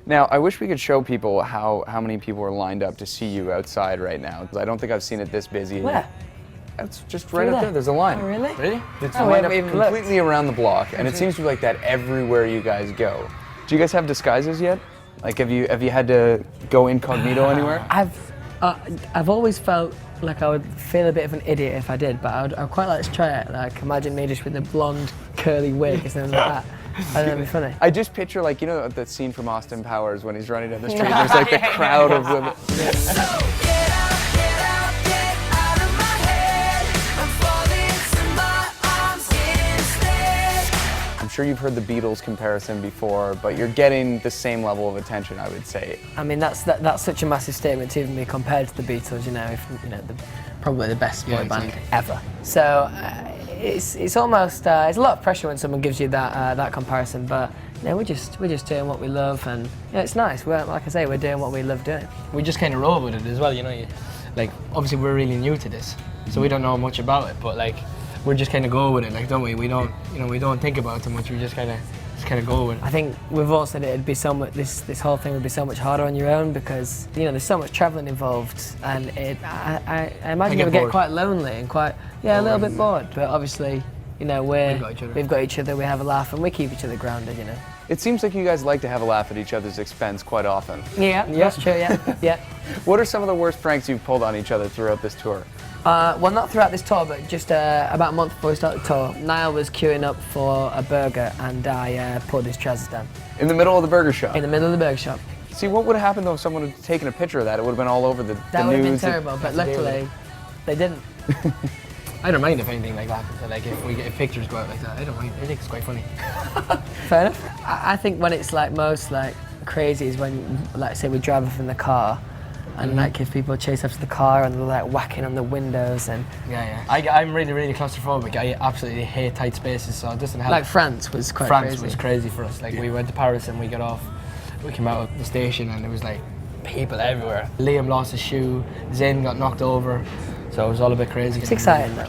Now, I wish we could show people how many people are lined up to see you outside right now. I don't think I've seen it this busy. Where? It's just right up there. There's a line. Oh, really? Really? It's Oh, lined up we haven't even completely around the block, and it seems to be like that everywhere you guys go. Do you guys have disguises yet? Like, have you had to go incognito anywhere? I've always felt like I would feel a bit of an idiot if I did, but I'd quite like to try it. Like, imagine me just with a blonde, curly wig or something like that. I think that'd be funny. I just picture, like, you know that scene from Austin Powers when he's running down the street, there's like the crowd of women. I'm sure you've heard the Beatles comparison before, but you're getting the same level of attention, I would say. I mean, that's such a massive statement to even be compared to the Beatles. You know, probably the best boy band ever. So it's almost it's a lot of pressure when someone gives you that comparison. But you know, we're just doing what we love, and you know, it's nice. Like I say, we're doing what we love doing. We just kind of roll with it as well, you know. Like, obviously we're really new to this, so we don't know much about it. But like, we're just kind of go with it, like, don't we? We don't think about it too much. We just kind of go with it. I think we've all said it'd be so much. This whole thing would be so much harder on your own because you know there's so much travelling involved, and I imagine it would get quite lonely and quite a little bit bored. But obviously, you know, we've got each other, we have a laugh, and we keep each other grounded. You know. It seems like you guys like to have a laugh at each other's expense quite often. Yeah, that's true. Yeah. What are some of the worst pranks you've pulled on each other throughout this tour? Well, not throughout this tour, but just about a month before we started the tour, Niall was queuing up for a burger, and I pulled his trousers down. In the middle of the burger shop? In the middle of the burger shop. See, what would have happened though if someone had taken a picture of that? It would have been all over the news. That would have been terrible, but luckily, they didn't. I don't mind if anything like that. Like, if pictures go out like that, I don't mind. I think it's quite funny. Fair enough. I think when it's like most like crazy is when, like, say we drive off in the car, and like if people chase after the car and they're like whacking on the windows and. Yeah. I'm really claustrophobic. I absolutely hate tight spaces, so it doesn't help. Like France was quite crazy. France was crazy for us. Like, we went to Paris and we got off. We came out of the station and it was like people everywhere. Liam lost his shoe. Zayn got knocked over. So it was all a bit crazy. It's exciting though.